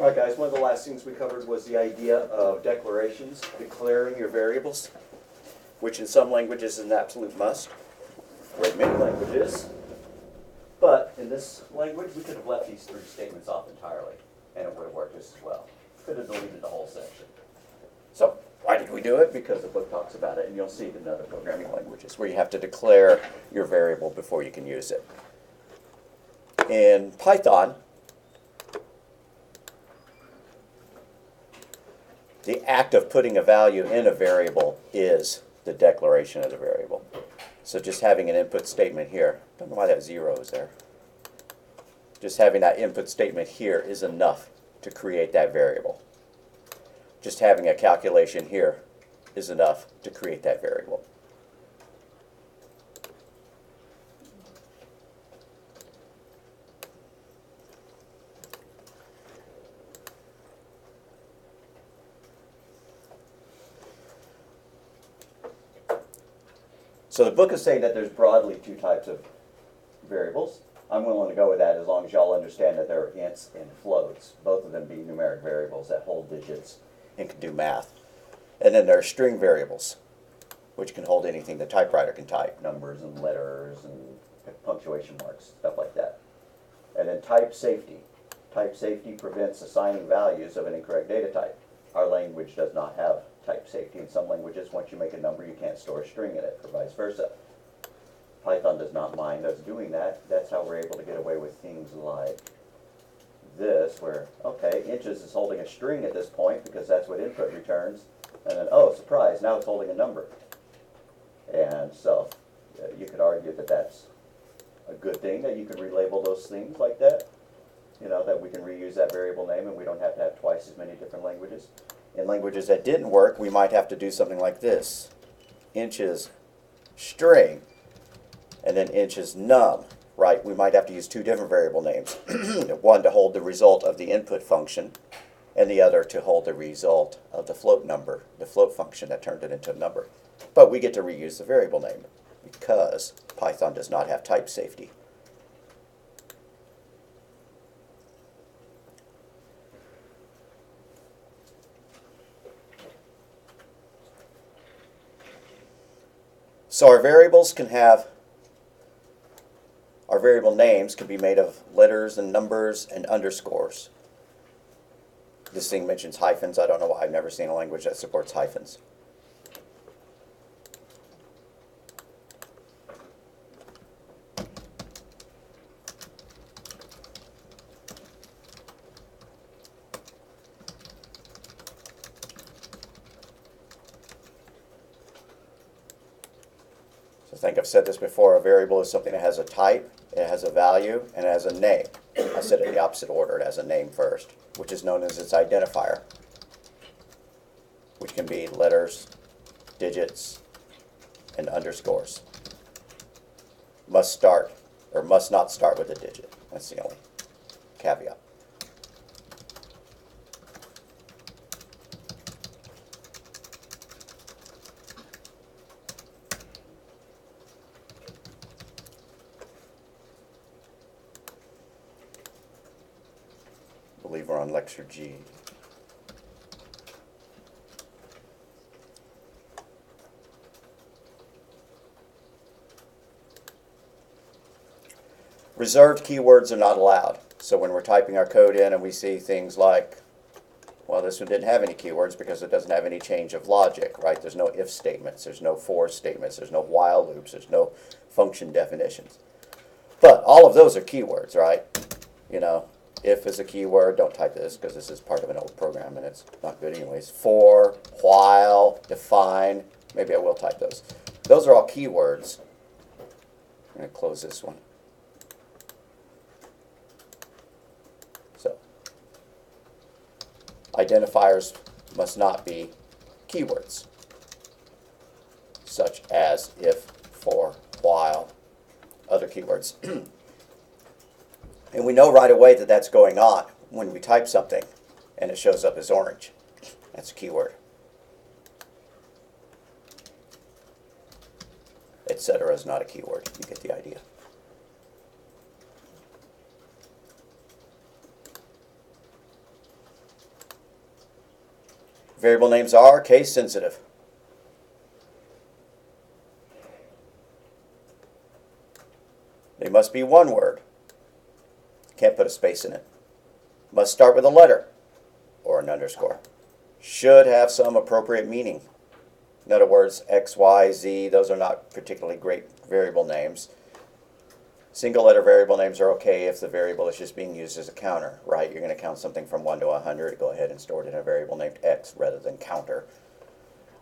All right, guys, one of the last things we covered was the idea of declarations, declaring your variables, which in some languages is an absolute must, or in many languages. But in this language, we could have left these three statements off entirely, and it would have worked just as well. Could have deleted the whole section. So why did we do it? Because the book talks about it, and you'll see it in other programming languages, where you have to declare your variable before you can use it. In Python, the act of putting a value in a variable is the declaration of the variable. So just having an input statement here, don't know why that 0 is there. Just having that input statement here is enough to create that variable. Just having a calculation here is enough to create that variable. So the book is saying that there's broadly two types of variables. I'm willing to go with that as long as y'all understand that there are ints and floats, both of them being numeric variables that hold digits and can do math. And then there are string variables, which can hold anything the typewriter can type, numbers and letters and punctuation marks, stuff like that. And then type safety. Type safety prevents assigning values of an incorrect data type. Our language does not have type safety. In some languages, once you make a number, you can't store a string in it, or vice versa. Python does not mind us doing that. That's how we're able to get away with things like this, where, okay, inches is holding a string at this point because that's what input returns. And then, oh, surprise, now it's holding a number. And so you could argue that that's a good thing, that you could relabel those things like that. You know, that we can reuse that variable name and we don't have to have twice as many different languages. In languages that didn't work, we might have to do something like this. Inches string, and then inches num, right? We might have to use two different variable names. One to hold the result of the input function, and the other to hold the result of the float number, the float function that turned it into a number. But we get to reuse the variable name because Python does not have type safety. So our variables can have, our variable names can be made of letters and numbers and underscores. This thing mentions hyphens. I don't know why. I've never seen a language that supports hyphens. I think I've said this before, a variable is something that has a type, it has a value, and it has a name. I said it in the opposite order. It has a name first, which is known as its identifier, which can be letters, digits, and underscores. Must start, or must not start with a digit. That's the only caveat. I believe we're on Lecture G. Reserved keywords are not allowed. So when we're typing our code in and we see things like, well, this one didn't have any keywords because it doesn't have any change of logic, right? There's no if statements, there's no for statements, there's no while loops, there's no function definitions. But all of those are keywords, right? You know, if is a keyword, don't type this because this is part of an old program and it's not good anyways. For, while, define, maybe I will type those. Those are all keywords. I'm going to close this one. So, identifiers must not be keywords, such as if, for, while, other keywords. And we know right away that that's going on when we type something and it shows up as orange. That's a keyword. Etc. is not a keyword. You get the idea. Variable names are case sensitive. They must be one word. Can't put a space in it. Must start with a letter or an underscore. Should have some appropriate meaning. In other words, X, Y, Z, those are not particularly great variable names. Single letter variable names are okay if the variable is just being used as a counter, right? You're going to count something from 1 to 100. Go ahead and store it in a variable named X rather than counter.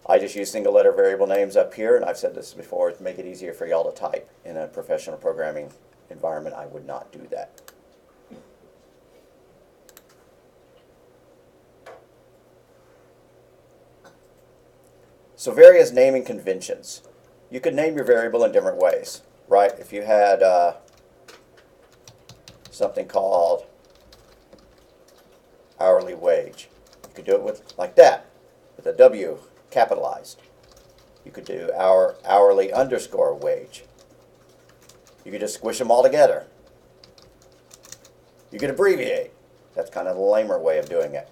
I just use single letter variable names up here, and I've said this before, to make it easier for y'all to type. In a professional programming environment, I would not do that. So various naming conventions. You could name your variable in different ways, right? If you had something called hourly wage, you could do it with like that, with a W capitalized. You could do hourly underscore wage. You could just squish them all together. You could abbreviate. That's kind of the lamer way of doing it.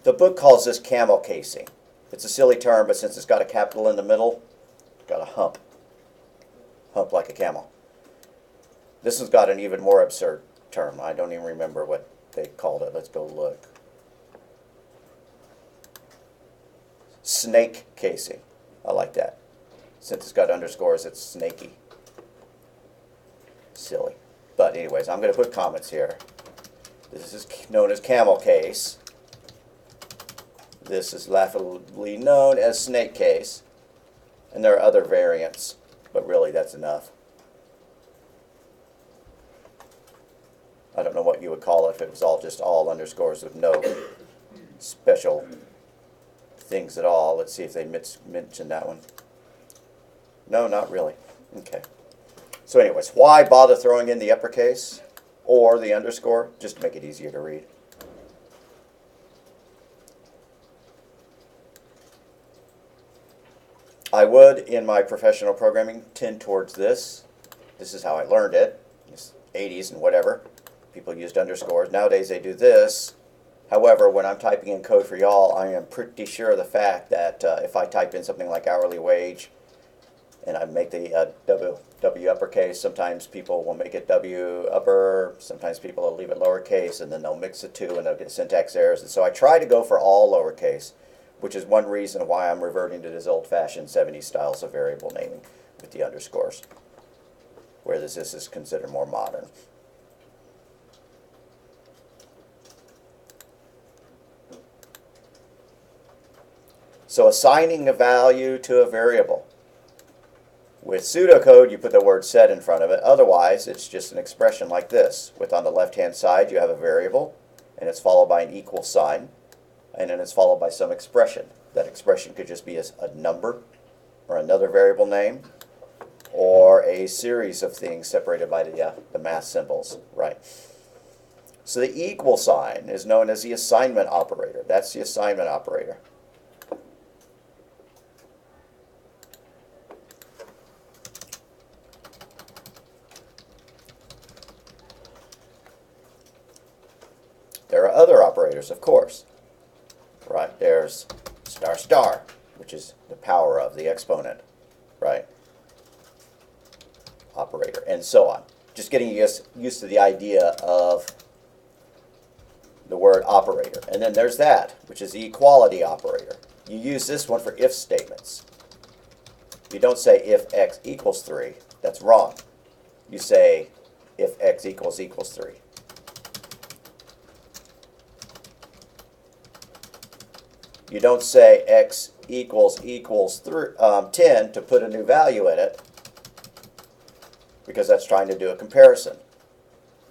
The book calls this camel casing. It's a silly term, but since it's got a capital in the middle, it's got a hump. Hump like a camel. This has got an even more absurd term. I don't even remember what they called it. Let's go look. Snake casing. I like that. Since it's got underscores, it's snaky. Silly. But anyways, I'm going to put comments here. This is known as camel case. This is laughably known as snake case. And there are other variants, but really that's enough. I don't know what you would call it if it was all just all underscores with no special things at all. Let's see if they mention that one. No, not really. Okay. So anyways, why bother throwing in the uppercase or the underscore? Just to make it easier to read. I would, in my professional programming, tend towards this. This is how I learned it. It's 80s and whatever. People used underscores. Nowadays they do this. However, when I'm typing in code for y'all, I am pretty sure of the fact that if I type in something like hourly wage and I make the W uppercase, sometimes people will make it W upper, sometimes people will leave it lowercase, and then they'll mix the two and they'll get syntax errors. And so I try to go for all lowercase, which is one reason why I'm reverting to this old-fashioned 70s styles of variable naming with the underscores, whereas this is considered more modern. So assigning a value to a variable. With pseudocode, you put the word set in front of it. Otherwise, it's just an expression like this. With on the left-hand side, you have a variable, and it's followed by an equal sign, and then it's followed by some expression. That expression could just be a number, or another variable name, or a series of things separated by the math symbols, right? So the equal sign is known as the assignment operator. That's the assignment operator. There are other operators, of course, right? There's star star, which is the power of the exponent, right? Operator, and so on. Just getting used to the idea of the word operator. And then there's that, which is the equality operator. You use this one for if statements. You don't say if x equals 3. That's wrong. You say if x equals 3. You don't say x equals 10 to put a new value in it, because that's trying to do a comparison.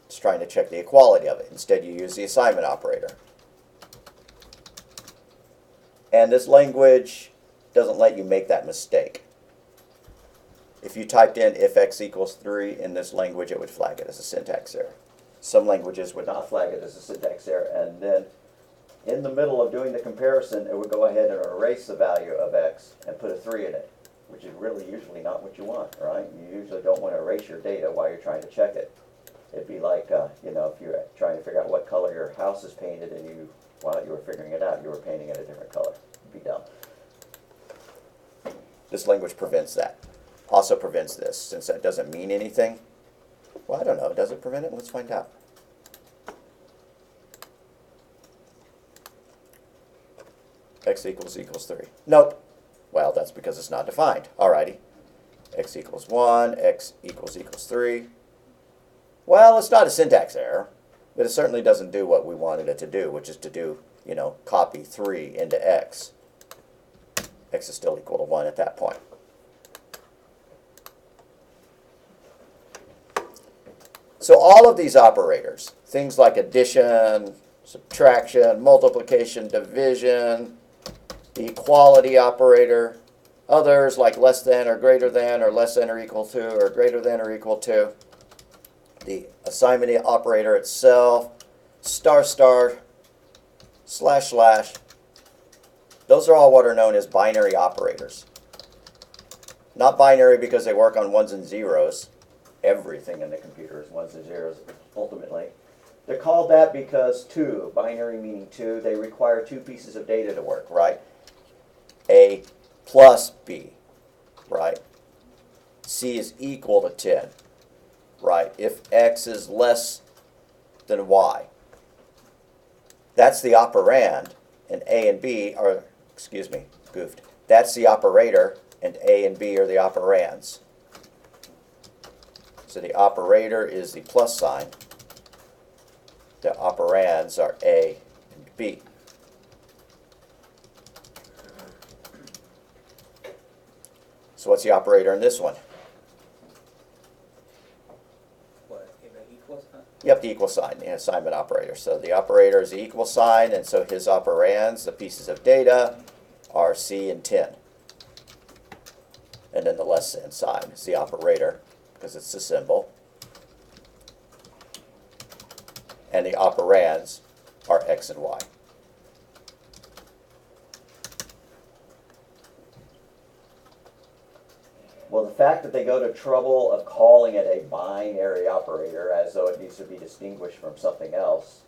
It's trying to check the equality of it. Instead, you use the assignment operator. And this language doesn't let you make that mistake. If you typed in if x equals 3 in this language, it would flag it as a syntax error. Some languages would not flag it as a syntax error, and then in the middle of doing the comparison, it would go ahead and erase the value of x and put a 3 in it, which is really usually not what you want, right? You usually don't want to erase your data while you're trying to check it. It'd be like, if you're trying to to figure out what color your house is painted, and while you were figuring it out, you were painting it a different color. You'd be dumb. This language prevents that. Also prevents this, since that doesn't mean anything. Well, I don't know. Does it prevent it? Let's find out. X equals 3. Nope. Well, that's because it's not defined. Alrighty. X equals 1, X equals 3. Well, it's not a syntax error, but it certainly doesn't do what we wanted it to do, which is to do, copy 3 into X. X is still equal to 1 at that point. So all of these operators, things like addition, subtraction, multiplication, division, the equality operator, others like less than or greater than or less than or equal to or greater than or equal to, the assignment operator itself, star star, slash slash, those are all what are known as binary operators. Not binary because they work on ones and zeros. Everything in the computer is ones and zeros, ultimately. They're called that because binary meaning 2, they require 2 pieces of data to work, right? A plus B, right? C is equal to 10, right? If X is less than Y. That's the operand, and A and B are, goofed. That's the operator, and A and B are the operands. So the operator is the plus sign. The operands are A and B. So what's the operator in this one? What, the equal sign? Yep, the equal sign, the assignment operator. So the operator is the equal sign, and so his operands, the pieces of data, are C and 10. And then the less than sign is the operator, because it's a symbol. And the operands are X and Y. Well, the fact that they go to trouble of calling it a binary operator as though it needs to be distinguished from something else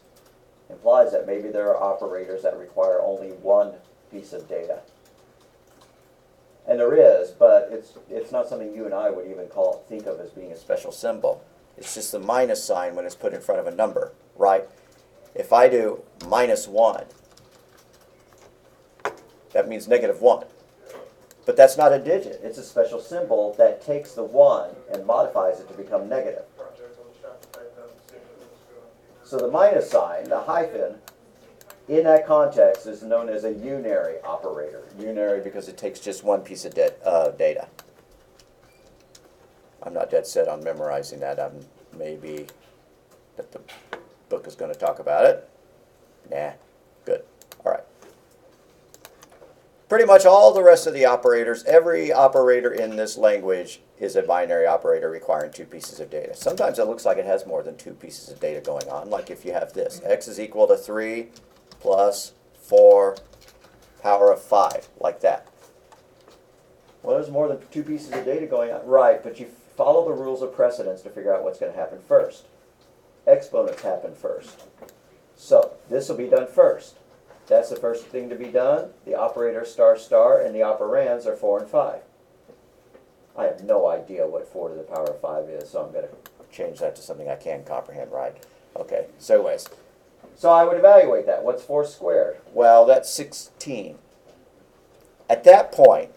implies that maybe there are operators that require only one piece of data. And there is, but it's not something you and I would even think of as being a special symbol. It's just the minus sign when it's put in front of a number, right? If I do -1, that means -1. But that's not a digit. It's a special symbol that takes the 1 and modifies it to become negative. So the minus sign, the hyphen, in that context is known as a unary operator. Unary because it takes just one piece of data. I'm not dead set on memorizing that. Maybe that the book is going to talk about it. Nah, good. All right. Pretty much all the rest of the operators, every operator in this language is a binary operator requiring 2 pieces of data. Sometimes it looks like it has more than 2 pieces of data going on, like if you have this. X is equal to 3 plus 4 power of 5, like that. Well, there's more than 2 pieces of data going on. Right, but you follow the rules of precedence to figure out what's going to happen first. Exponents happen first. So this will be done first. That's the first thing to be done. The operator star star and the operands are 4 and 5. I have no idea what 4 to the power of 5 is, so I'm going to change that to something I can comprehend, right? Okay, so anyways. So I would evaluate that. What's 4 squared? Well, that's 16. At that point,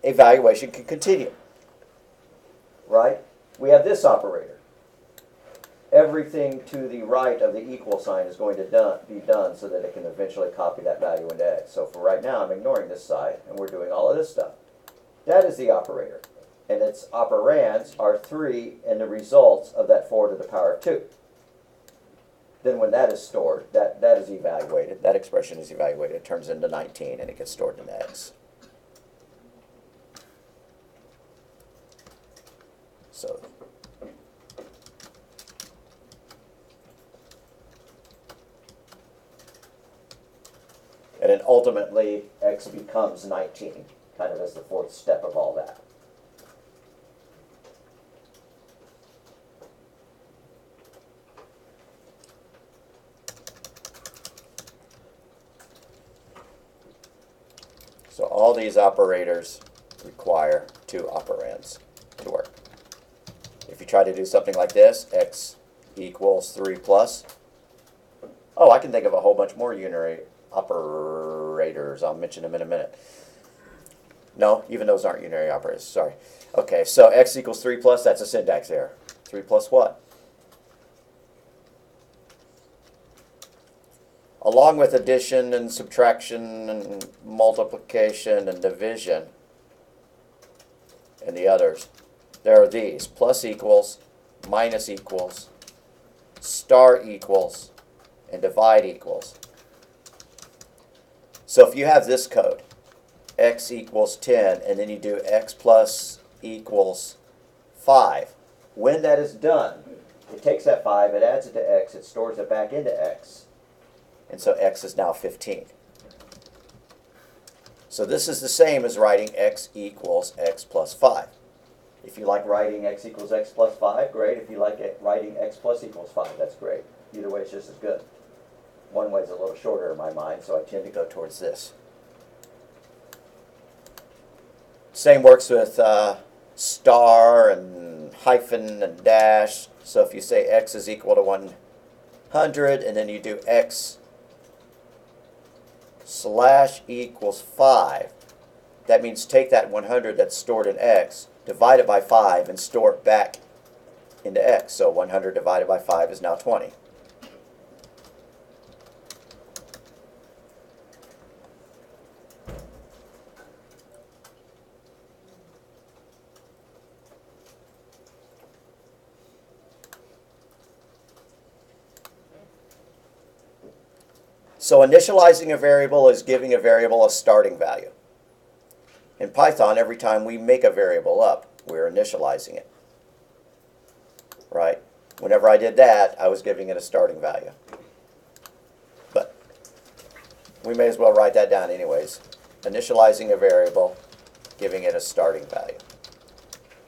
evaluation can continue. Right? We have this operator. Everything to the right of the equal sign is going to be done so that it can eventually copy that value into X. So for right now, I'm ignoring this side, and we're doing all of this stuff. That is the operator. And its operands are 3 and the results of that 4 to the power of 2. Then when that is stored, that is evaluated. That expression is evaluated. It turns into 19, and it gets stored in X. So and then ultimately, X becomes 19, kind of as the 4th step of all that. all these operators require two operands to work. If you try to do something like this, x equals 3 plus, oh, I can think of a whole bunch more unary operators. I'll mention them in a minute. No, even those aren't unary operators, sorry. Okay, so x equals 3 plus, that's a syntax error. 3 plus what? Along with addition and subtraction and multiplication and division and the others, there are these: plus equals, minus equals, star equals, and divide equals. So if you have this code, x equals 10, and then you do x plus equals 5, when that is done, it takes that 5, it adds it to x, it stores it back into x, and so x is now 15. So this is the same as writing x equals x plus 5. If you like writing x equals x plus 5, great. If you like writing x plus equals 5, that's great. Either way is just as good. One way is a little shorter in my mind, so I tend to go towards this. Same works with star and hyphen and dash. So if you say x is equal to 100, and then you do x slash equals 5, that means take that 100 that's stored in x, divide it by 5, and store it back into x. So 100 divided by 5 is now 20. So initializing a variable is giving a variable a starting value. In Python, every time we make a variable up, we're initializing it. Right? Whenever I did that, I was giving it a starting value. But we may as well write that down anyways. Initializing a variable, giving it a starting value.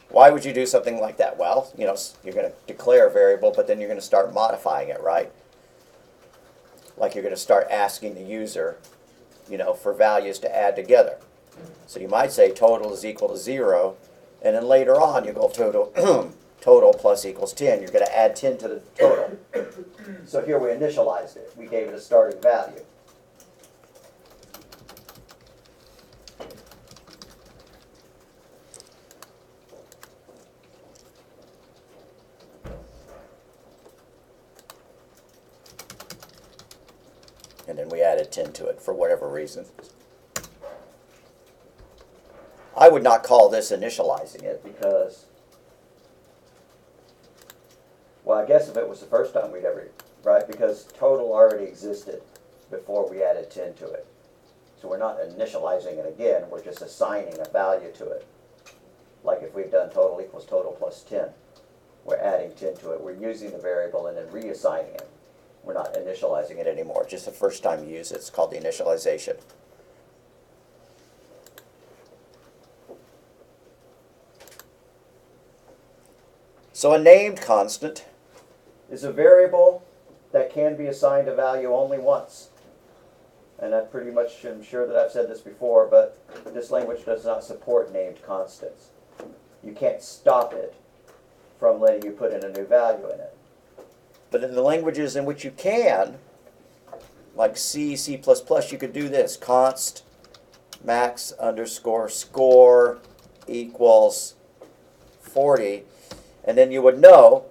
Why would you do something like that? Well, you know, you're going to declare a variable, but then you're going to start modifying it, right? Like you're going to start asking the user, you know, for values to add together. So you might say total is equal to 0, and then later on you go total total plus equals 10. You're going to add 10 to the total. So here we initialized it. We gave it a starting value. And then we added 10 to it for whatever reason. I would not call this initializing it because, well, I guess if it was the first time we'd ever, right? Because total already existed before we added 10 to it. So we're not initializing it again, we're just assigning a value to it. Like if we've done total equals total plus 10, we're adding 10 to it. We're using the variable and then reassigning it. We're not initializing it anymore. Just the first time you use it, it's called the initialization. So a named constant is a variable that can be assigned a value only once. And I pretty much am sure that I've said this before, but this language does not support named constants. You can't stop it from letting you put in a new value in it. But in the languages in which you can, like C, C++, you could do this. Const max underscore score equals 40. And then you would know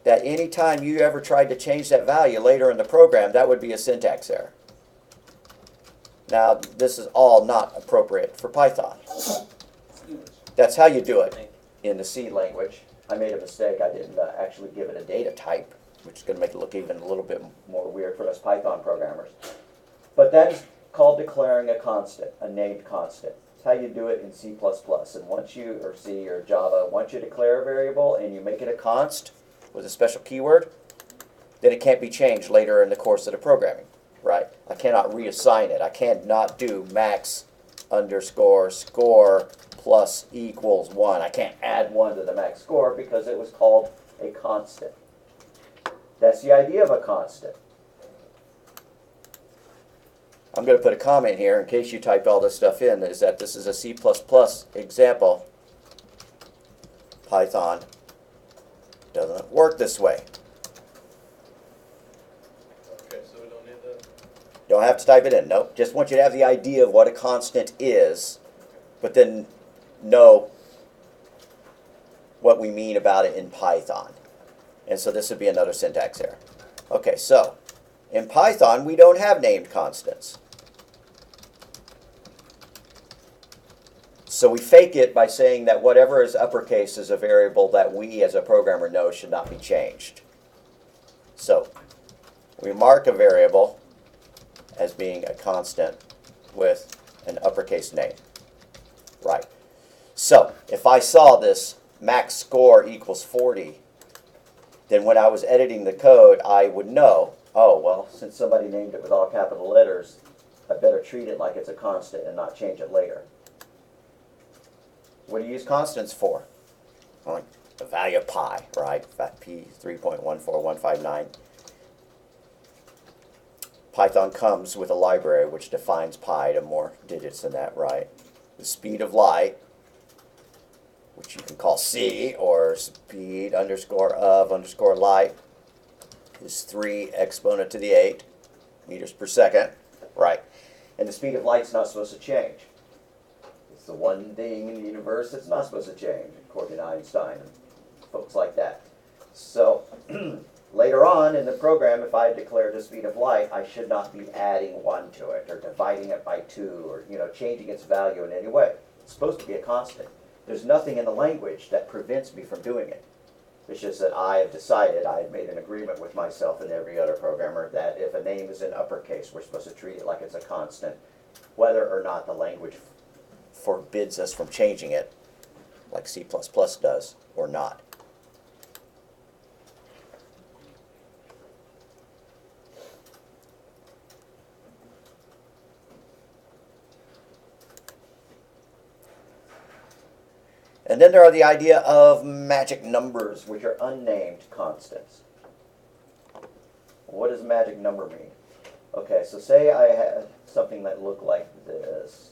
that any time you ever tried to change that value later in the program, that would be a syntax error. Now, this is all not appropriate for Python. That's how you do it in the C language. I made a mistake. I didn't actually give it a data type, which is going to make it look even a little bit more weird for us Python programmers. But that is called declaring a constant, a named constant. It's how you do it in C++. And once you, or C or Java, once you declare a variable and you make it a const with a special keyword, then it can't be changed later in the course of the programming, right? I cannot reassign it. I cannot do max underscore score plus equals 1. I can't add 1 to the max score because it was called a constant. That's the idea of a constant. I'm going to put a comment here in case you typed all this stuff in, is that this is a C++ example. Python doesn't work this way. Okay, so we don't need that? Don't have to type it in, nope. Just want you to have the idea of what a constant is, but then know what we mean about it in Python. And so this would be another syntax error. Okay, so in Python, we don't have named constants. So we fake it by saying that whatever is uppercase is a variable that we as a programmer know should not be changed. So we mark a variable as being a constant with an uppercase name. Right. So if I saw this max score equals 40, then when I was editing the code, I would know, oh, well, since somebody named it with all capital letters, I better treat it like it's a constant and not change it later. What do you use constants for? Well, the value of pi, right? P 3.14159. Python comes with a library which defines pi to more digits than that, right? The speed of light, which you can call c, or speed underscore of underscore light, is 3 exponent to the 8 meters per second, right? And the speed of light's not supposed to change. It's the one thing in the universe that's not supposed to change, according to Einstein and folks like that. So later on in the program, if I declare the speed of light, I should not be adding 1 to it or dividing it by 2 or changing its value in any way. It's supposed to be a constant. There's nothing in the language that prevents me from doing it. It's just that I have decided, I have made an agreement with myself and every other programmer that if a name is in uppercase, we're supposed to treat it like it's a constant, whether or not the language forbids us from changing it, like C++ does, or not. And then there are the idea of magic numbers, which are unnamed constants. What does magic number mean? Okay, so say I had something that looked like this.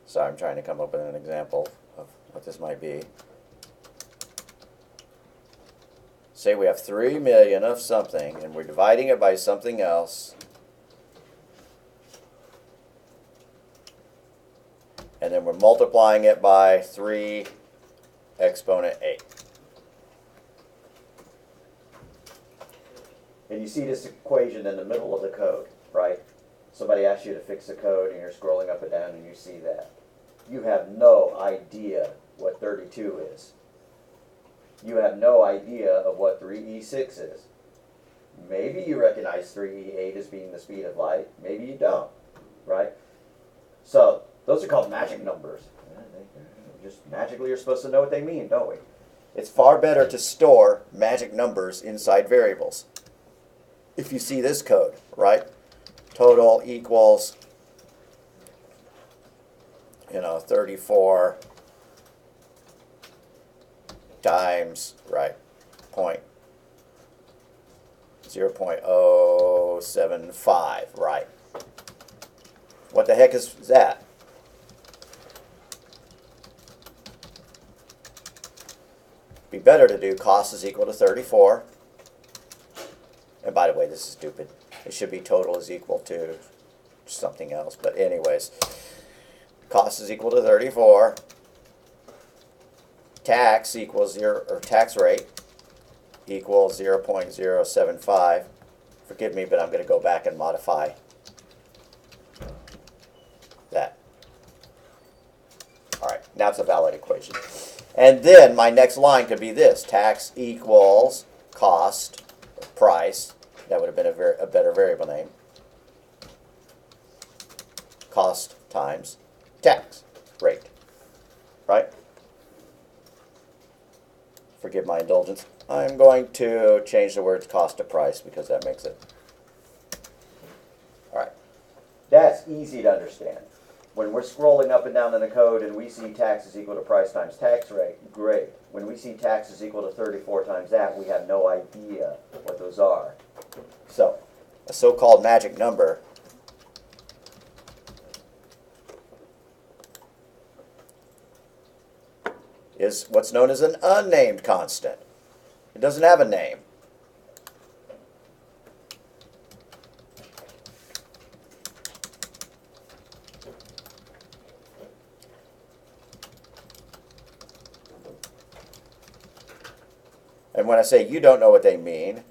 So I'm trying to come up with an example of what this might be. Say we have 3 million of something, and we're dividing it by something else. And then we're multiplying it by 3 exponent 8. And you see this equation in the middle of the code, right? Somebody asks you to fix the code, and you're scrolling up and down, and you see that. You have no idea what 32 is. You have no idea of what 3e6 is. Maybe you recognize 3e8 as being the speed of light. Maybe you don't, right? So those are called magic numbers. Just magically you're supposed to know what they mean, don't we? It's far better to store magic numbers inside variables. If you see this code, right? Total equals 34 times, right, 0.075, right. What the heck is that? Be better to do cost is equal to 34. And by the way, this is stupid. It should be total is equal to something else. But anyways, cost is equal to 34. Tax equals 0, or tax rate equals 0.075. Forgive me, but I'm going to go back and modify that. All right, now it's a valid equation. And then my next line could be this: tax equals cost, or price. That would have been a better variable name. Cost times tax. rate, right? Forgive my indulgence. I'm going to change the words cost to price because that makes it. All right. That's easy to understand. When we're scrolling up and down in the code and we see tax is equal to price times tax rate, great. When we see tax is equal to 34 times that, we have no idea what those are. So, a so-called magic number is what's known as an unnamed constant. It doesn't have a name. And when I say you don't know what they mean,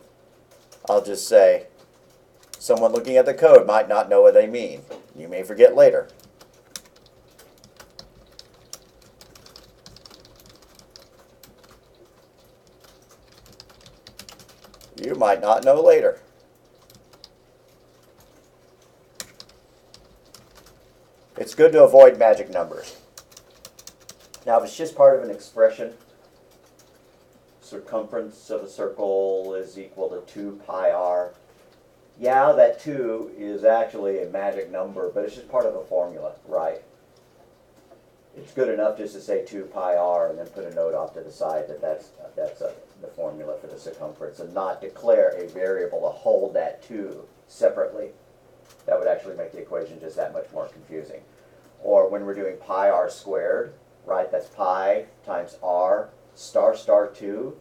I'll just say someone looking at the code might not know what they mean. You may forget later. You might not know later. It's good to avoid magic numbers. Now, if it's just part of an expression, circumference of a circle is equal to 2 pi r. Yeah, that 2 is actually a magic number, but it's just part of a formula, right? It's good enough just to say 2 pi r and then put a note off to the side that that's the formula for the circumference, and not declare a variable to hold that 2 separately. That would actually make the equation just that much more confusing. Or when we're doing pi r squared, right, that's pi times r star star 2.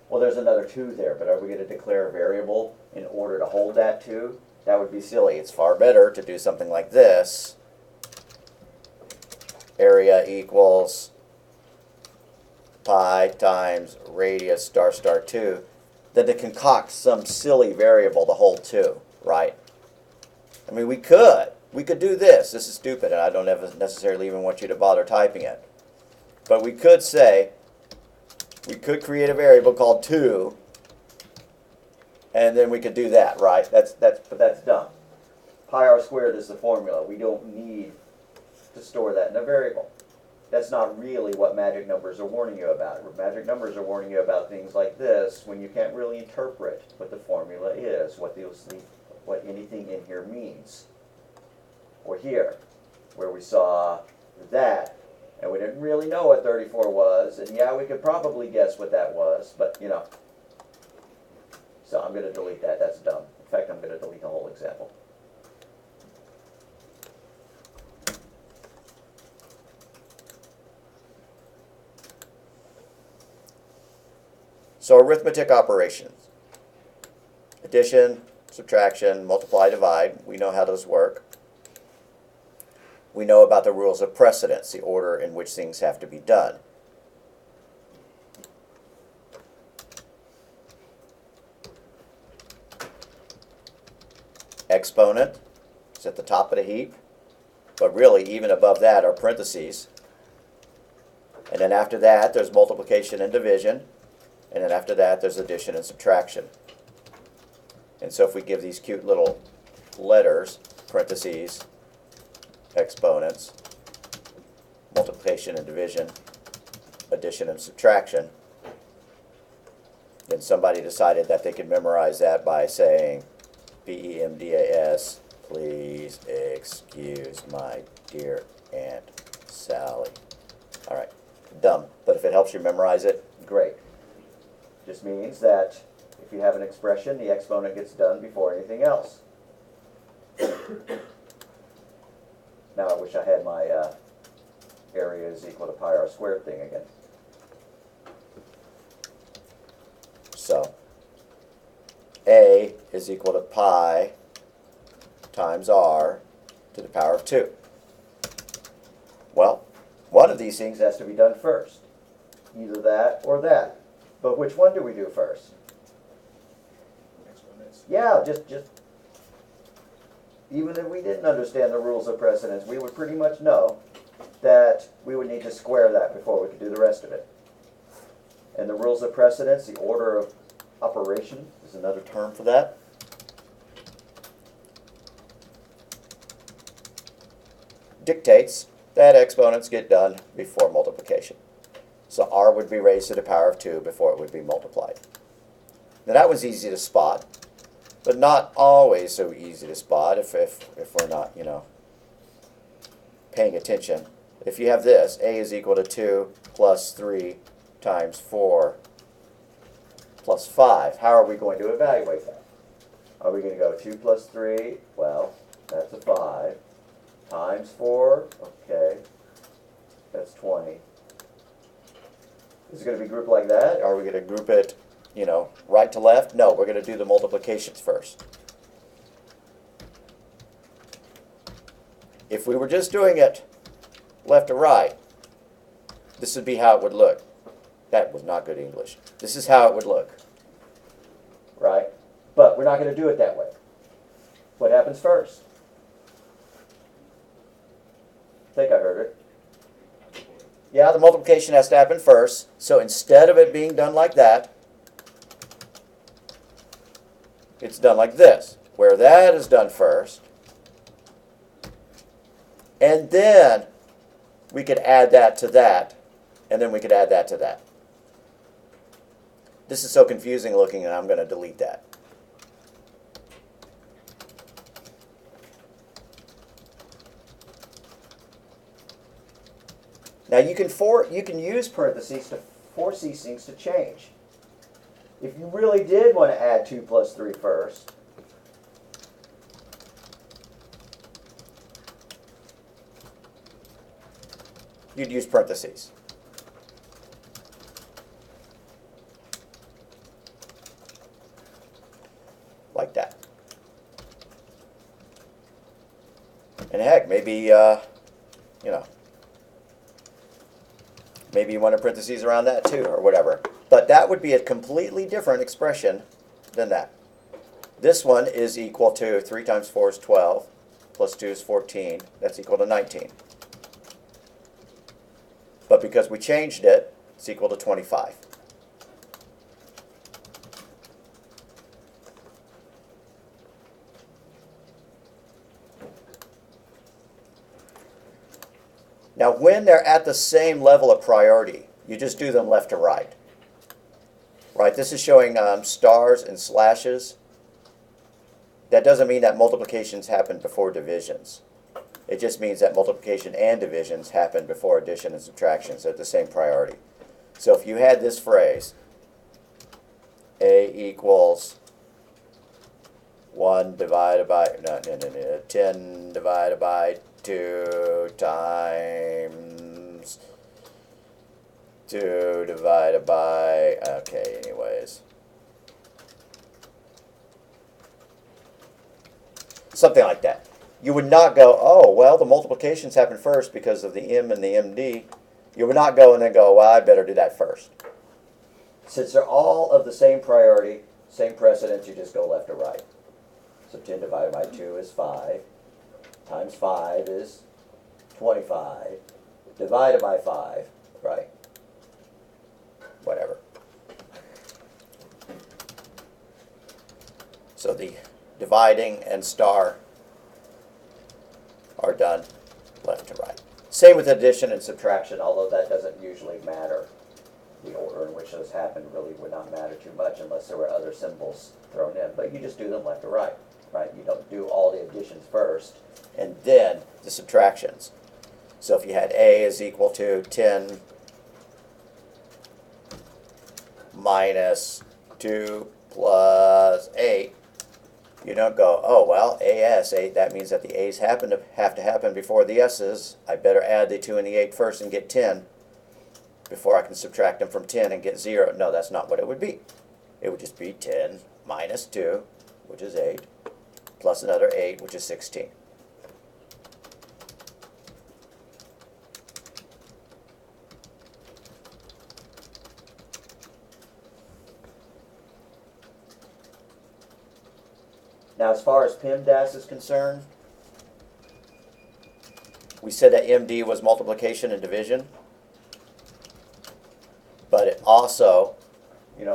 Well, there's another 2 there, but are we going to declare a variable in order to hold that 2? That would be silly. It's far better to do something like this. Area equals pi times radius star star 2 than to concoct some silly variable to hold 2, right? I mean, we could do this. This is stupid, and I don't necessarily even want you to bother typing it. But we could say, we could create a variable called 2, and then we could do that, right? But that's dumb. Pi r squared is the formula. We don't need to store that in a variable. That's not really what magic numbers are warning you about. Magic numbers are warning you about things like this when you can't really interpret what the formula is, what anything in here means. Or here, where we saw that, and we didn't really know what 34 was, and yeah, we could probably guess what that was, but you know. So I'm going to delete that. That's dumb. In fact, I'm going to delete the whole example. So arithmetic operations. Addition, subtraction, multiply, divide. We know how those work. We know about the rules of precedence, the order in which things have to be done. Exponent is at the top of the heap, but really even above that are parentheses. And then after that there's multiplication and division, and then after that there's addition and subtraction. And so if we give these cute little letters, parentheses, exponents, multiplication and division, addition and subtraction, then somebody decided that they could memorize that by saying PEMDAS, please excuse my dear Aunt Sally. All right, dumb, but if it helps you memorize it, Great. Just means that if you have an expression, the exponent gets done before anything else. Now I wish I had my area is equal to pi r squared thing again. so A is equal to pi times r to the power of 2. Well, one of these things Has to be done first. Either that or that. But which one do we do first? Exponents. Yeah, just even if we didn't understand the rules of precedence, we would pretty much know that we would need to square that before we could do the rest of it. And the rules of precedence, the order of operation is another term for that. dictates that exponents get done before multiplication. So r would be raised to the power of 2 before it would be multiplied. Now that was easy to spot, but not always so easy to spot if we're not, paying attention. If you have this, a is equal to 2 plus 3 times 4 plus 5, how are we going to evaluate that? Are we going to go 2 plus 3? Well, that's a 5. Times 4, okay, that's 20. Is it going to be grouped like that? Are we going to group it, right to left? No, we're going to do the multiplications first. If we were just doing it left to right, this would be how it would look. That was not good English. This is how it would look, right? But we're not going to do it that way. What happens first? I think I heard it. Yeah, the multiplication has to happen first. So instead of it being done like that, it's done like this, where that is done first. And then we could add that to that, and then we could add that to that. This is so confusing looking, and I'm going to delete that. Now you can use parentheses to force these things to change. If you really did want to add 2 plus 3 first, you'd use parentheses. Like that. And heck, maybe, maybe you want parentheses around that too, or whatever. But that would be a completely different expression than that. This one is equal to 3 times 4 is 12, plus 2 is 14. That's equal to 19. But because we changed it, it's equal to 25. Now, when they're at the same level of priority, you just do them left to right. Right? This is showing stars and slashes. That doesn't mean that multiplications happen before divisions. It just means that multiplication and divisions happen before addition and subtractions at the same priority. So if you had this phrase, a equals 1 divided by, 10 divided by 2 times 2 divided by, okay, anyways. Something like that. You would not go, oh, well, the multiplications happen first because of the M and the MD. You would not go and then go, well, I better do that first. Since they're all of the same priority, same precedence, you just go left to right. So 10 divided by 2 is 5. Times 5 is 25. Divided by 5, right? Whatever. So the dividing and star are done left to right. Same with addition and subtraction, although that doesn't usually matter. The order in which those happen really would not matter too much unless there were other symbols thrown in. But you just do them left to right, right? You don't do all the additions first and then the subtractions. So if you had a is equal to 10 minus 2 plus 8, you don't go, oh, well, AS, 8, that means that the A's have to happen before the S's. I better add the 2 and the 8 first and get 10 before I can subtract them from 10 and get 0. No, that's not what it would be. It would just be 10 minus 2, which is 8, plus another 8, which is 16. Now, as far as PEMDAS is concerned, we said that MD was multiplication and division, but it also, in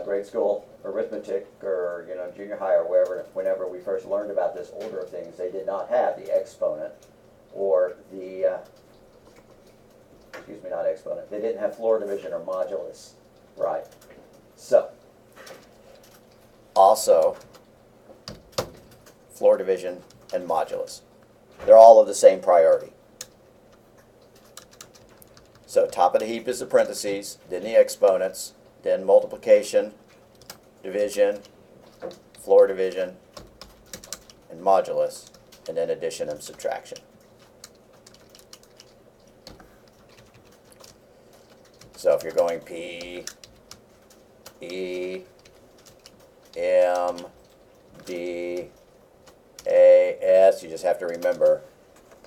grade school arithmetic or, junior high or wherever, whenever we first learned about this order of things, they did not have the exponent or the excuse me, not exponent. They didn't have floor division or modulus, right? So, also floor division and modulus. They're all of the same priority. So top of the heap is the parentheses, then the exponents, then multiplication, division, floor division, and modulus, and then addition and subtraction. So if you're going P, E, M, D, A, S, you just have to remember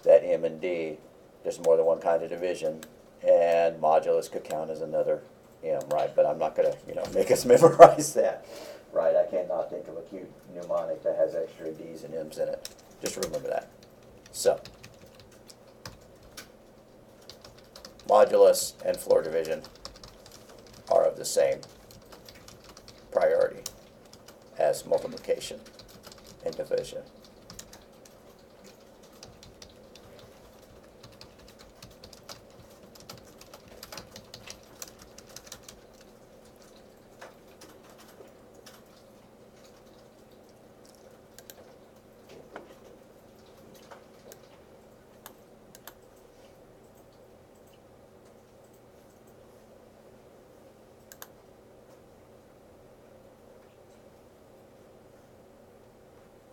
that M and D, there's more than one kind of division, and modulus could count as another M, right? But I'm not going to, make us memorize that, right? I cannot think of a cute mnemonic that has extra D's and M's in it. Just remember that. So, modulus and floor division are of the same priority as multiplication and division.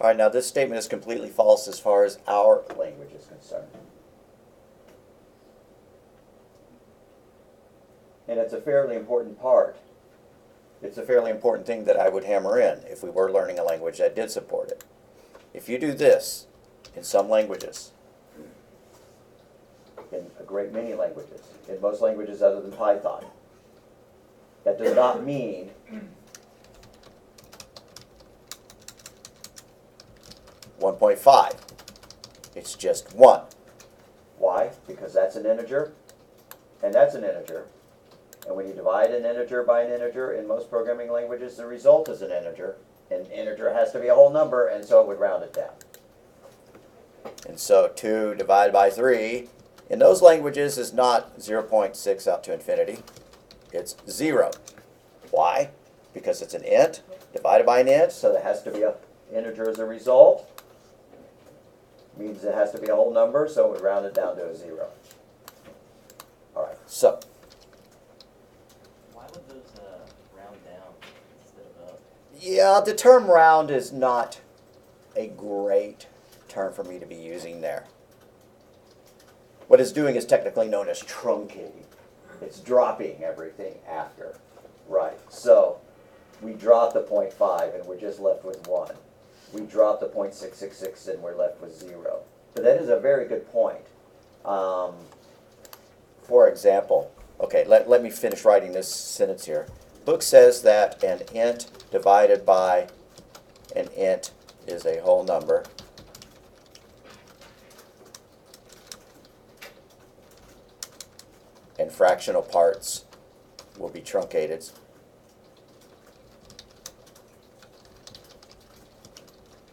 All right, now this statement is completely false as far as our language is concerned. And it's a fairly important part. It's a fairly important thing that I would hammer in if we were learning a language that did support it. If you do this in some languages, in a great many languages, in most languages other than Python, that does not mean 1.5. It's just 1. Why? Because that's an integer, and that's an integer. And when you divide an integer by an integer, in most programming languages, the result is an integer. An integer has to be a whole number, and so it would round it down. And so 2 divided by 3, in those languages, is not 0.6 out to infinity. It's 0. Why? Because it's an int divided by an int, so there has to be an integer as a result. Means it has to be a whole number, so it would round it down to a 0. All right, so. Why would those round down instead of up? Yeah, the term round is not a great term for me to be using there. What it's doing is technically known as truncating. It's dropping everything after, right? So we drop the 0.5 and we're just left with 1. We drop the 0.666 and we're left with 0. But that is a very good point. For example, okay, let me finish writing this sentence here. Book says that an int divided by an int is a whole number. And fractional parts will be truncated.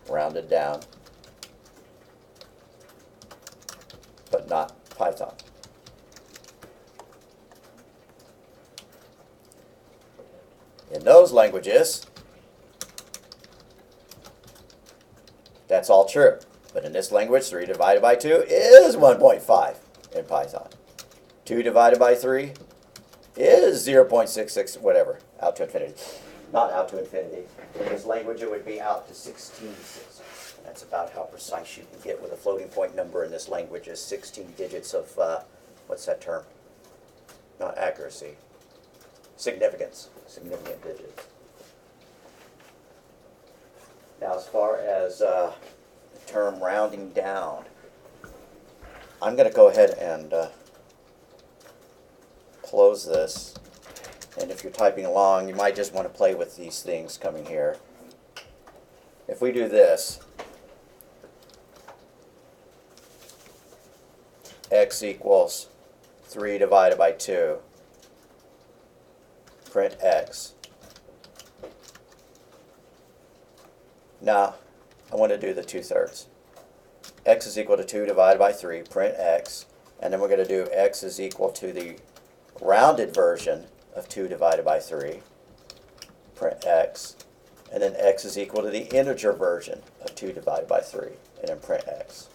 Rounded down, but not Python. In those languages, that's all true. But in this language, 3 divided by 2 is 1.5 in Python. 2 divided by 3 is 0.66, whatever, out to infinity. Not out to infinity. In this language, it would be out to 16. That's about how precise you can get with a floating point number in this language is 16 digits of, what's that term? Not accuracy. Significance. Significant digits. Now, as far as the term rounding down, I'm going to go ahead and close this. And if you're typing along, you might just want to play with these things coming here. If we do this, x equals 3 divided by 2, print x. Now, I want to do the 2/3. X is equal to 2 divided by 3, print x. And then we're going to do x is equal to the rounded version of 2 divided by 3, print x, and then x is equal to the integer version of 2 divided by 3, and then print x.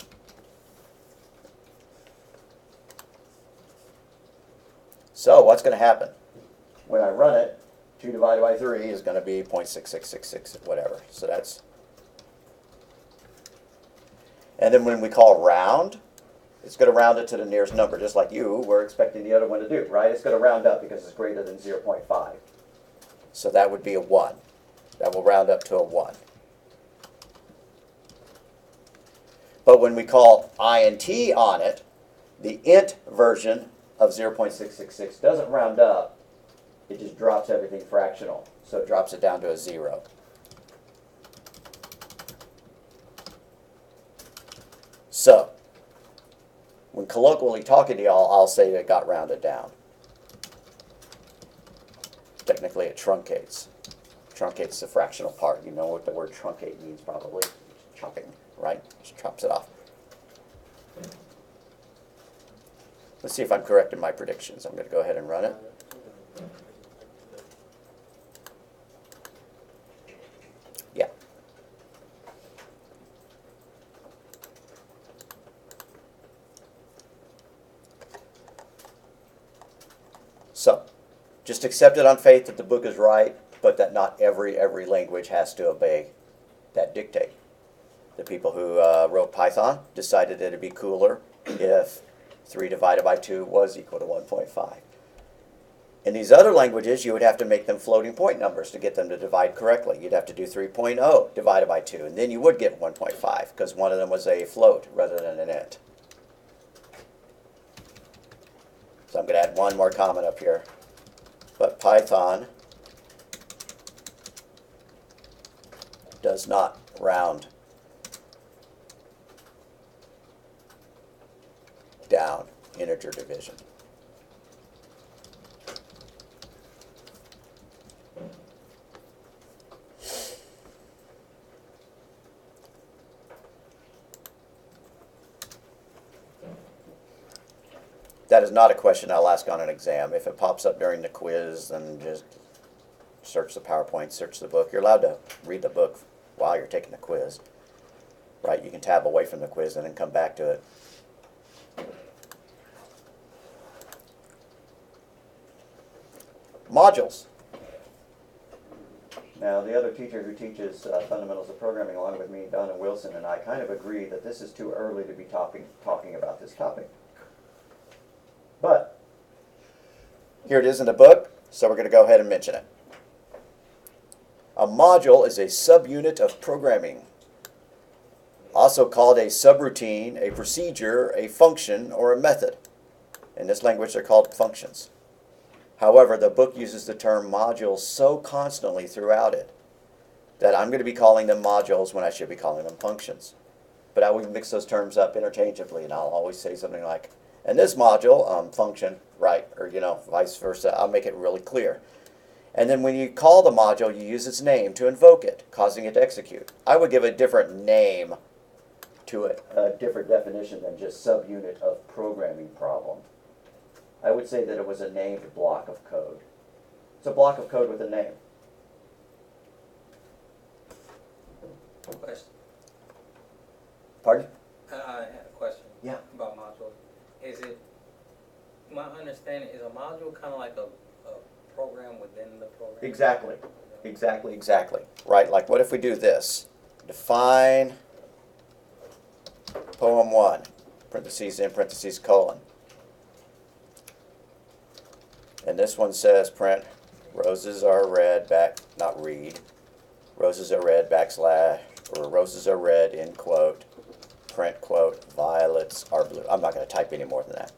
So what's going to happen? When I run it, 2 divided by 3 is going to be 0.6666, whatever. So that's... And then when we call round, it's going to round it to the nearest number, just like you were expecting the other one to do, right? It's going to round up because it's greater than 0.5. So that would be a 1. That will round up to a 1. But when we call int on it, the int version of 0.666 doesn't round up. It just drops everything fractional. So it drops it down to a 0. So, when colloquially talking to y'all, I'll say that it got rounded down. Technically, it truncates. Truncates the fractional part. You know what the word truncate means, probably. Chopping, right? Just chops it off. Let's see if I'm correct in my predictions. I'm going to go ahead and run it. Yeah. So, just accept it on faith that the book is right, but that not every language has to obey that dictate. The people who wrote Python decided that it'd be cooler if 3 divided by 2 was equal to 1.5. In these other languages, you would have to make them floating point numbers to get them to divide correctly. You'd have to do 3.0 divided by 2, and then you would get 1.5, because one of them was a float rather than an int. So I'm going to add one more comment up here. But Python does not round down integer division. That is not a question I'll ask on an exam. If it pops up during the quiz, then just search the PowerPoint, search the book. You're allowed to read the book while you're taking the quiz. Right? You can tab away from the quiz and then come back to it. Modules. Now, the other teacher who teaches fundamentals of programming along with me, Donna Wilson, and I kind of agree that this is too early to be talking about this topic. But here it is in the book, so we're going to go ahead and mention it. A module is a subunit of programming, also called a subroutine, a procedure, a function, or a method. In this language, they're called functions. However, the book uses the term module so constantly throughout it that I'm going to be calling them modules when I should be calling them functions. But I will mix those terms up interchangeably, and I'll always say something like, and this module, function, right, or, vice versa. I'll make it really clear. And then when you call the module, you use its name to invoke it, causing it to execute. I would give a different name to it, a different definition than just subunit of programming problem. I would say that it was a named block of code. It's a block of code with a name. Question. Pardon? I had a question. Yeah. About modules. Is it, my understanding, is a module kind of like a program within the program? Exactly. Exactly. Right, like what if we do this? Define poem 1, parentheses in parentheses colon. And this one says print roses are red not read. Roses are red backslash, or roses are red in quote. Print quote, violets are blue. I'm not going to type any more than that.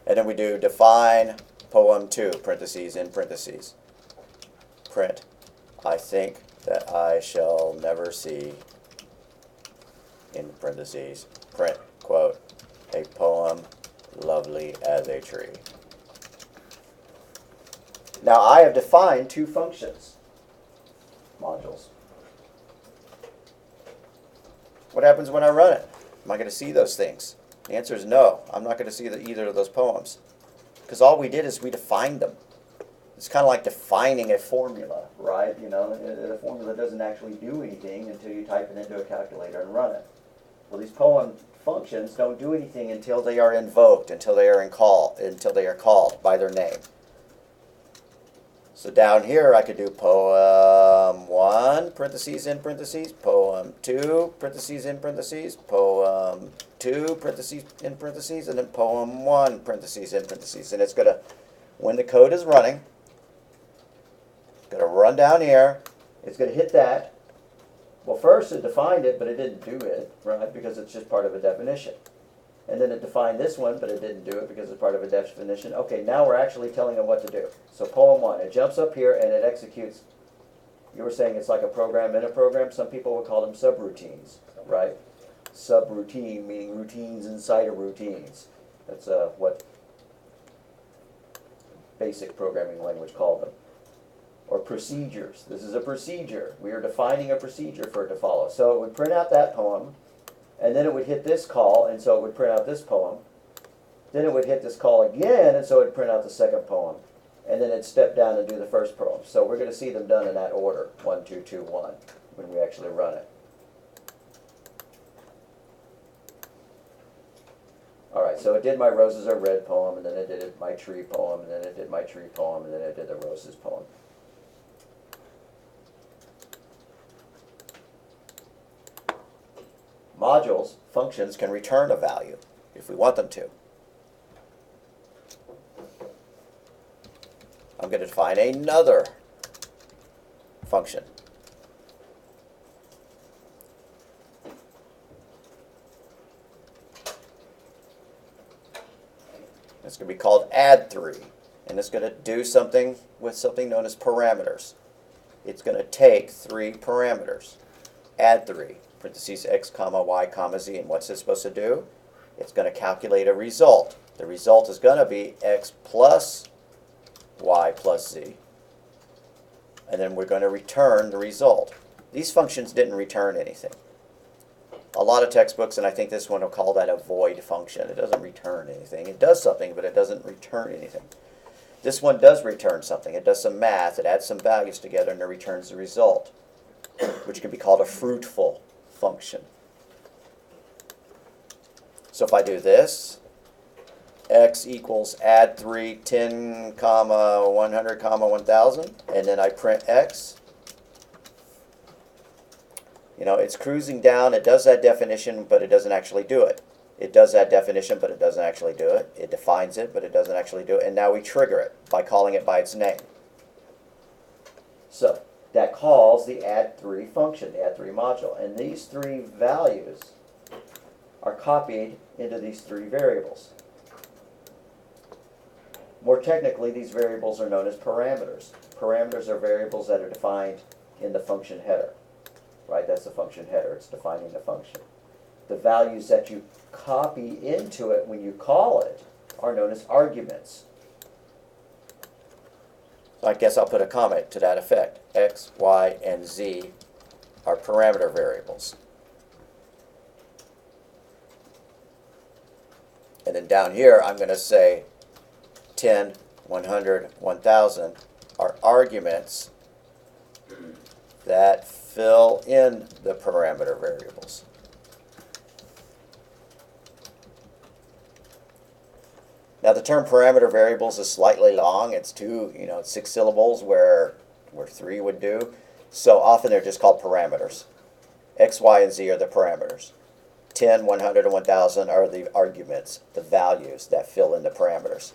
And then we do define poem 2, parentheses in parentheses. Print, I think that I shall never see, in parentheses, print quote, a poem lovely as a tree. Now I have defined two functions, module modules. What happens when I run it? Am I going to see those things? The answer is no. I'm not going to see either of those poems. Because all we did is we defined them. It's kind of like defining a formula, right? You know, the formula doesn't actually do anything until you type it into a calculator and run it. Well, these poem functions don't do anything until they are invoked, until they are called by their name. So down here I could do poem 1, parentheses in parentheses, poem 2, parentheses in parentheses, poem 2, parentheses in parentheses, and then poem 1, parentheses in parentheses. And it's going to, when the code is running, it's going to run down here, it's going to hit that. Well, first it defined it, but it didn't do it, right, because it's just part of a definition. And then it defined this one, but it didn't do it because it's part of a definition. Okay, now we're actually telling it what to do. So poem 1, it jumps up here and it executes. You were saying it's like a program in a program. Some people would call them subroutines, right? Subroutine, meaning routines inside of routines. That's what basic programming language called them. Or procedures. This is a procedure. We are defining a procedure for it to follow. So it would print out that poem, and then it would hit this call, and so it would print out this poem. Then it would hit this call again, and so it would print out the second poem. And then it'd step down and do the first poem. So we're going to see them done in that order, 1, 2, 2, 1, when we actually run it. All right, so it did my roses are red poem, and then it did my tree poem, and then it did my tree poem, and then it did the roses poem. Modules, functions, can return a value if we want them to. I'm going to define another function. It's going to be called add3, and it's going to do something with something known as parameters. It's going to take 3 parameters, add3, parentheses x, comma, y, comma, z. And what's it supposed to do? It's going to calculate a result. The result is going to be x plus y plus z. And then we're going to return the result. These functions didn't return anything. A lot of textbooks, and I think this one will call that a void function. It doesn't return anything. It does something, but it doesn't return anything. This one does return something. It does some math. It adds some values together, and it returns the result, which can be called a fruitful function. So if I do this, x equals add 3, 10, comma, 100, comma, 1000, and then I print x, you know, it's cruising down. It does that definition, but it doesn't actually do it. It does that definition, but it doesn't actually do it. It defines it, but it doesn't actually do it. And now we trigger it by calling it by its name. So that calls the add3 function, the add3 module. And these 3 values are copied into these 3 variables. More technically, these variables are known as parameters. Parameters are variables that are defined in the function header. Right? That's the function header. It's defining the function. The values that you copy into it when you call it are known as arguments. So I guess I'll put a comment to that effect. X, Y, and Z are parameter variables. And then down here, I'm going to say 10, 100, 1000 are arguments that fill in the parameter variables. Now the term parameter variables is slightly long. It's 6 syllables where 3 would do. So often they're just called parameters. X, Y, and Z are the parameters. 10, 100, and 1000 are the arguments, the values that fill in the parameters.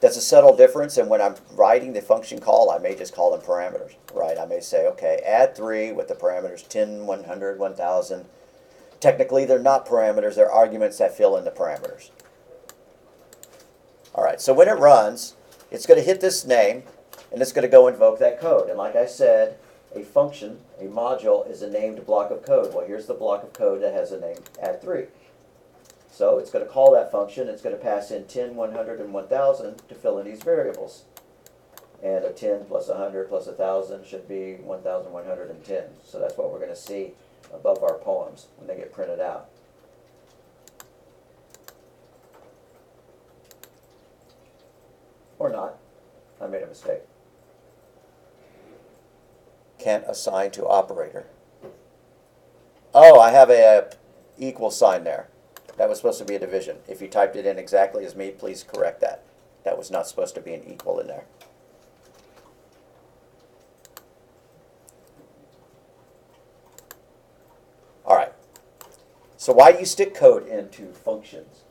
That's a subtle difference, and when I'm writing the function call, I may just call them parameters, right? I may say, okay, add 3 with the parameters 10, 100, 1000. Technically, they're not parameters. They're arguments that fill in the parameters. All right, so when it runs, it's going to hit this name, and it's going to go invoke that code. And like I said, a function, a module, is a named block of code. Well, here's the block of code that has a name, add3. So it's going to call that function. It's going to pass in 10, 100, and 1000 to fill in these variables. And a 10 plus 100 plus 1,000 should be 1,110. So that's what we're going to see above our poems when they get printed out. Or not. I made a mistake. Can't assign to operator. Oh, I have a equal sign there. That was supposed to be a division. If you typed it in exactly as me, please correct that. That was not supposed to be an equal in there. All right. So why do you stick code into functions?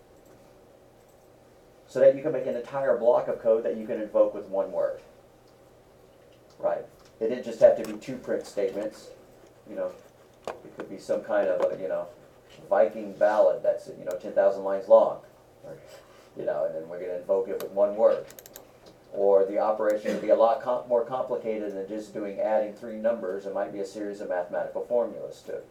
So that you can make an entire block of code that you can invoke with one word. Right? It didn't just have to be two print statements. You know, it could be some kind of a, Viking ballad that's 10,000 lines long, or, and then we're going to invoke it with one word. Or the operation would be a lot more complicated than just adding three numbers. It might be a series of mathematical formulas to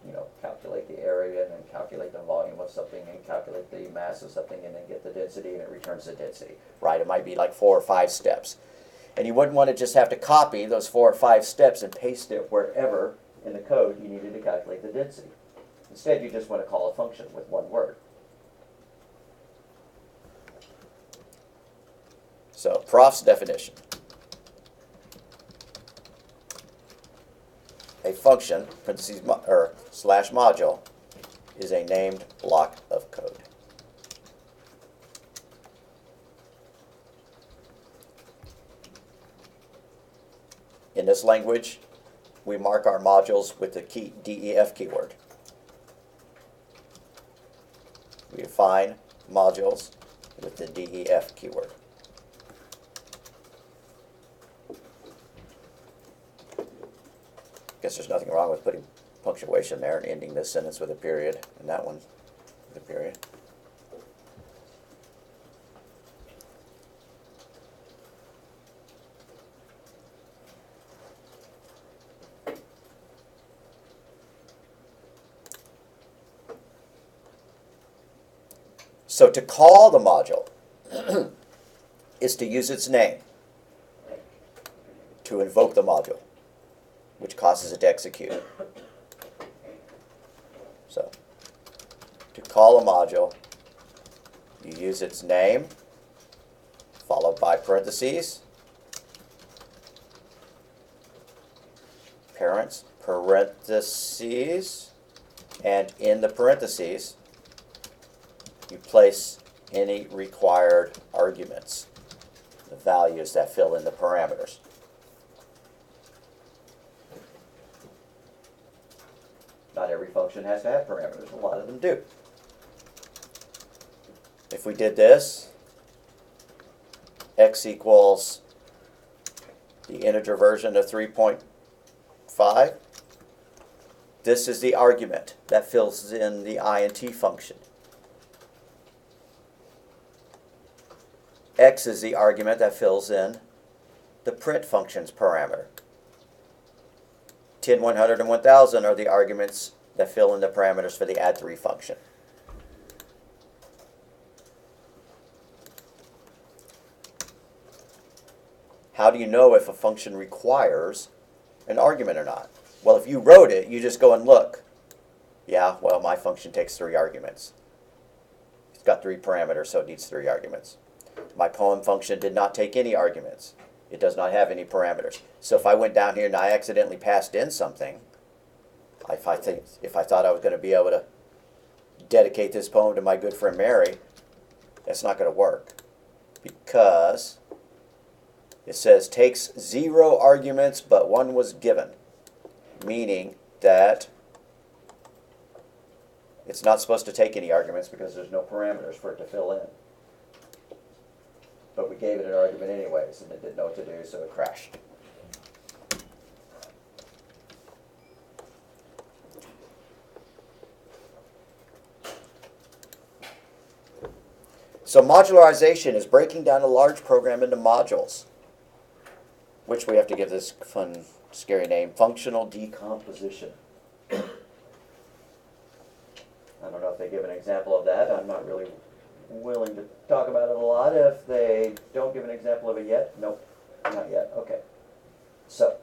calculate the area and then calculate the volume of something and calculate the mass of something and then get the density and it returns the density. Right? It might be like 4 or 5 steps. And you wouldn't want to just have to copy those 4 or 5 steps and paste it wherever in the code you needed to calculate the density. Instead, you just want to call a function with one word. So, prof's definition. A function, parentheses, or slash module, is a named block of code. In this language, we mark our modules with the key DEF keyword. We define modules with the DEF keyword. Guess there's nothing wrong with putting punctuation there and ending this sentence with a period, and that one with a period. So to call the module is to use its name to invoke the module, which causes it to execute. So to call a module, you use its name, followed by parentheses, parents, parentheses, and in the parentheses, you place any required arguments, the values that fill in the parameters. Not every function has to have parameters. A lot of them do. If we did this, x equals the integer version of 3.5, this is the argument that fills in the int function. X is the argument that fills in the print function's parameter. 10, 100, and 1,000 are the arguments that fill in the parameters for the add3 function. How do you know if a function requires an argument or not? Well, if you wrote it, you just go and look. Yeah, well, my function takes 3 arguments. It's got 3 parameters, so it needs 3 arguments. My poem function did not take any arguments. It does not have any parameters. So if I went down here and I accidentally passed in something, if I thought I was going to be able to dedicate this poem to my good friend Mary, that's not going to work, because it says takes 0 arguments, but 1 was given, meaning that it's not supposed to take any arguments because there's no parameters for it to fill in. But we gave it an argument anyways, and it didn't know what to do, so it crashed. So modularization is breaking down a large program into modules, which we have to give this fun, scary name, functional decomposition. I don't know if they give an example of that. I'm not really willing to talk about it a lot. If they don't give an example of it yet, nope. Not yet, okay. So,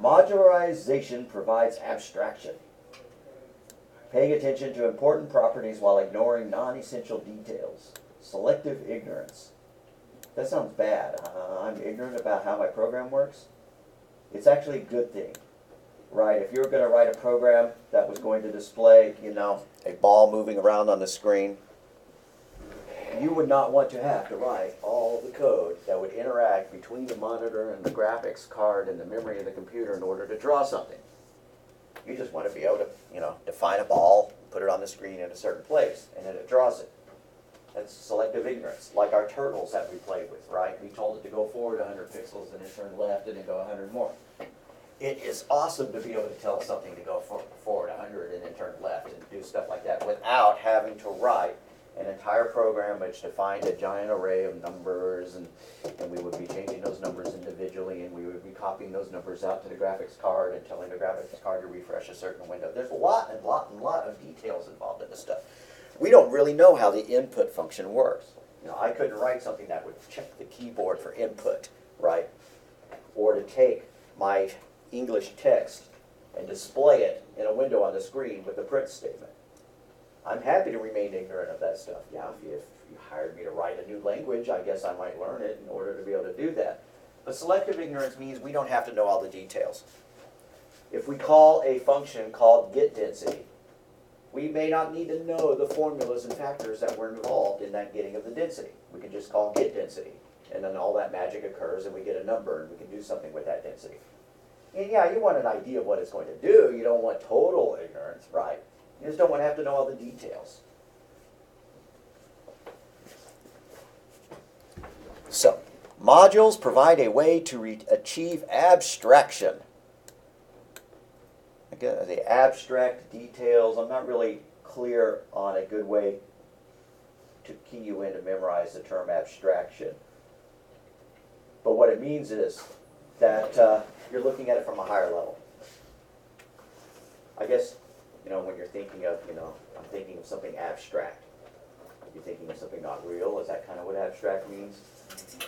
modularization provides abstraction, paying attention to important properties while ignoring non-essential details. Selective ignorance. That sounds bad. I'm ignorant about how my program works. It's actually a good thing, right? If you're going to write a program that was going to display, a ball moving around on the screen, you would not want to have to write all the code that would interact between the monitor and the graphics card and the memory of the computer in order to draw something. You just want to be able to, define a ball, put it on the screen in a certain place, and then it draws it. That's selective ignorance, like our turtles that we played with, right? We told it to go forward 100 pixels and then turn left and then go 100 more. It is awesome to be able to tell something to go forward 100 and then turn left and do stuff like that without having to write an entire program which defined a giant array of numbers, and we would be changing those numbers individually, and we would be copying those numbers out to the graphics card and telling the graphics card to refresh a certain window. There's a lot of details involved in this stuff. We don't really know how the input function works. I couldn't write something that would check the keyboard for input, right? Or to take my English text and display it in a window on the screen with the print statement. I'm happy to remain ignorant of that stuff. Yeah, if you hired me to write a new language, I guess I might learn it in order to be able to do that. But selective ignorance means we don't have to know all the details. If we call a function called getDensity, we may not need to know the formulas and factors that were involved in that getting of the density. We can just call getDensity, and then all that magic occurs, and we get a number, and we can do something with that density. And yeah, you want an idea of what it's going to do. You don't want total ignorance, right? You just don't want to have to know all the details. So, modules provide a way to achieve abstraction. Again, the abstract details, I'm not really clear on a good way to key you in to memorize the term abstraction. But what it means is that you're looking at it from a higher level. I guess, when you're thinking of, I'm thinking of something abstract. You're thinking of something not real. Is that kind of what abstract means?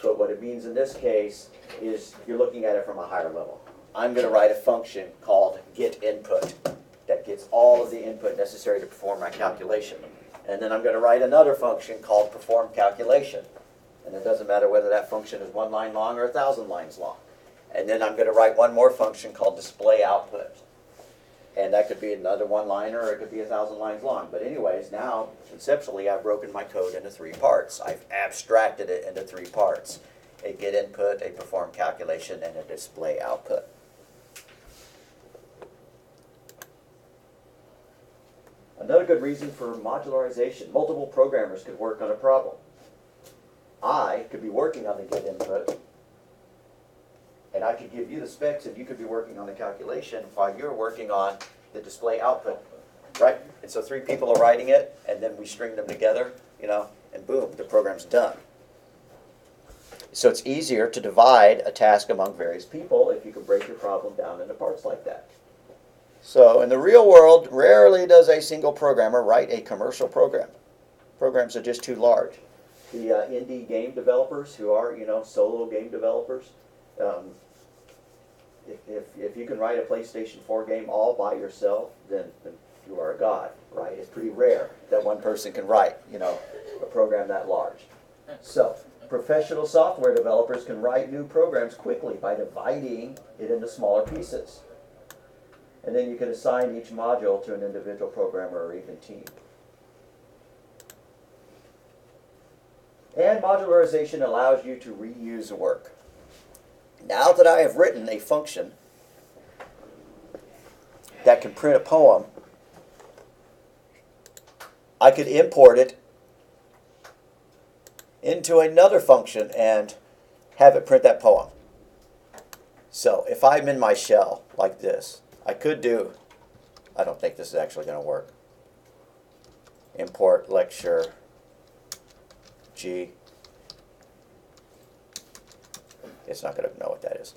But what it means in this case is you're looking at it from a higher level. I'm going to write a function called getInput that gets all of the input necessary to perform my calculation. And then I'm going to write another function called performCalculation. And it doesn't matter whether that function is 1 line long or 1,000 lines long. And then I'm going to write one more function called displayOutput. And that could be another 1-liner, or it could be 1,000 lines long. But anyways, now, conceptually, I've broken my code into 3 parts. I've abstracted it into 3 parts. A getInput, a performCalculation, and a displayOutput. Another good reason for modularization. Multiple programmers could work on a problem. I could be working on the getInput, and I could give you the specs, and you could be working on the calculation while you're working on the displayOutput, right? And so 3 people are writing it, and then we string them together, and boom, the program's done. So it's easier to divide a task among various people if you can break your problem down into parts like that. So in the real world, rarely does a single programmer write a commercial program. Programs are just too large. The indie game developers who are, solo game developers, if you can write a PlayStation 4 game all by yourself, then you are a god, right? It's pretty rare that one person can write, a program that large. So, professional software developers can write new programs quickly by dividing it into smaller pieces. And then you can assign each module to an individual programmer or even team. And modularization allows you to reuse work. Now that I have written a function that can print a poem, I could import it into another function and have it print that poem. So if I'm in my shell like this, I could do, I don't think this is actually going to work, import lecture G. It's not going to know what that is.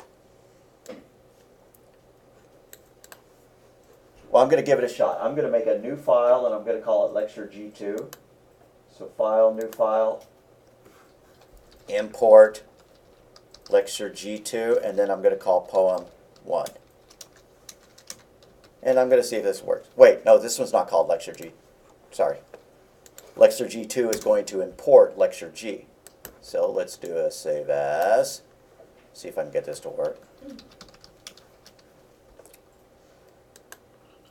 Well, I'm going to give it a shot. I'm going to make a new file, and I'm going to call it Lecture G2. So file, new file, import Lecture G2, and then I'm going to call poem 1. And I'm going to see if this works. Wait, no, this one's not called Lecture G. Sorry. Lecture G2 is going to import Lecture G. So let's do a save as. See if I can get this to work.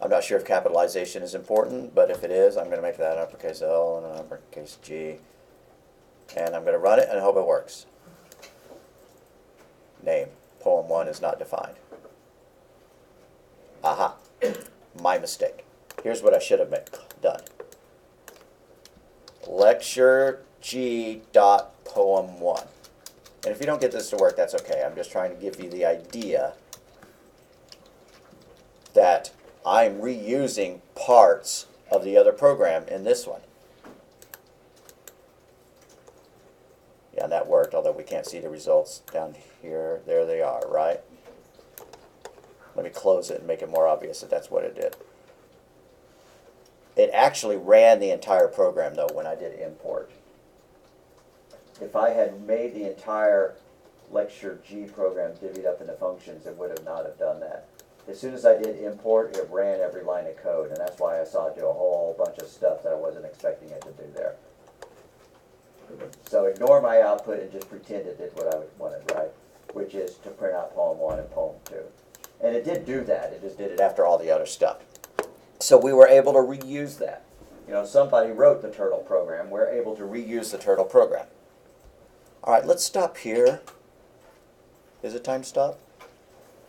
I'm not sure if capitalization is important, but if it is, I'm going to make that an uppercase L and an uppercase G. And I'm going to run it and hope it works. Name. Poem 1 is not defined. Aha. My mistake. Here's what I should have done. Lecture G dot poem 1. And if you don't get this to work, that's okay. I'm just trying to give you the idea that I'm reusing parts of the other program in this one. Yeah, and that worked, although we can't see the results down here. There they are, right? Let me close it and make it more obvious that that's what it did. It actually ran the entire program, though, when I did import. If I had made the entire Lecture G program divvied up into functions, it would have not have done that. As soon as I did import, it ran every line of code, and that's why I saw it do a whole bunch of stuff that I wasn't expecting it to do there. So ignore my output and just pretend it did what I wanted, right? Which is to print out poem 1 and poem 2. And it did do that. It just did it after all the other stuff. So we were able to reuse that. You know, somebody wrote the Turtle program. We're able to reuse the Turtle program. All right, let's stop here. Is it time to stop?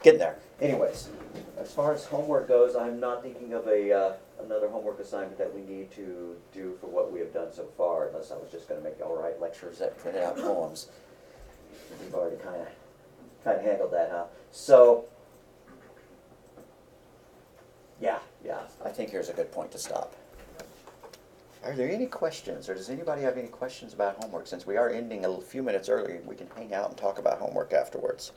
Getting there. Anyways, as far as homework goes, I'm not thinking of another homework assignment that we need to do for what we have done so far, unless I was just going to make all right lectures that printed out poems. We've already kind of handled that, huh? So, yeah, I think here's a good point to stop. Are there any questions, or does anybody have any questions about homework? Since we are ending a few minutes early, we can hang out and talk about homework afterwards.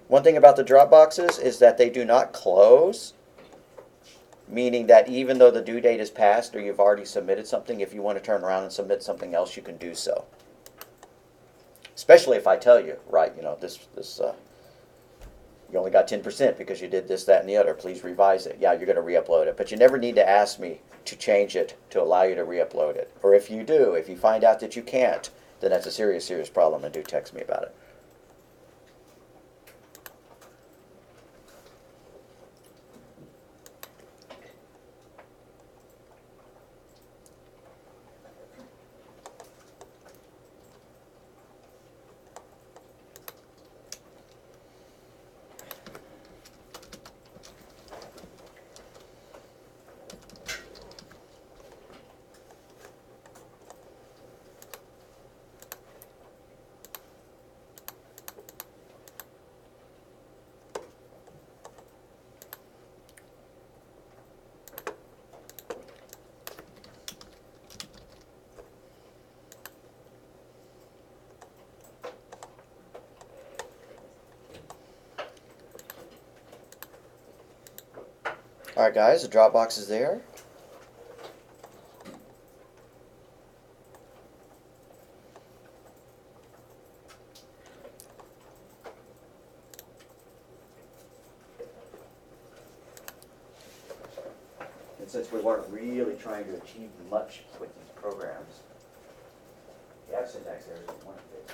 One thing about the drop boxes is that they do not close, meaning that even though the due date is passed or you've already submitted something, if you want to turn around and submit something else, you can do so. Especially if I tell you, right, you know, you only got 10% because you did this, that, and the other. Please revise it. Yeah, you're going to re-upload it. But you never need to ask me to change it to allow you to re-upload it. Or if you do, if you find out that you can't, then that's a serious, serious problem, and do text me about it. Alright guys, the Dropbox is there. And since we weren't really trying to achieve much with these programs, the syntax errors is one of it.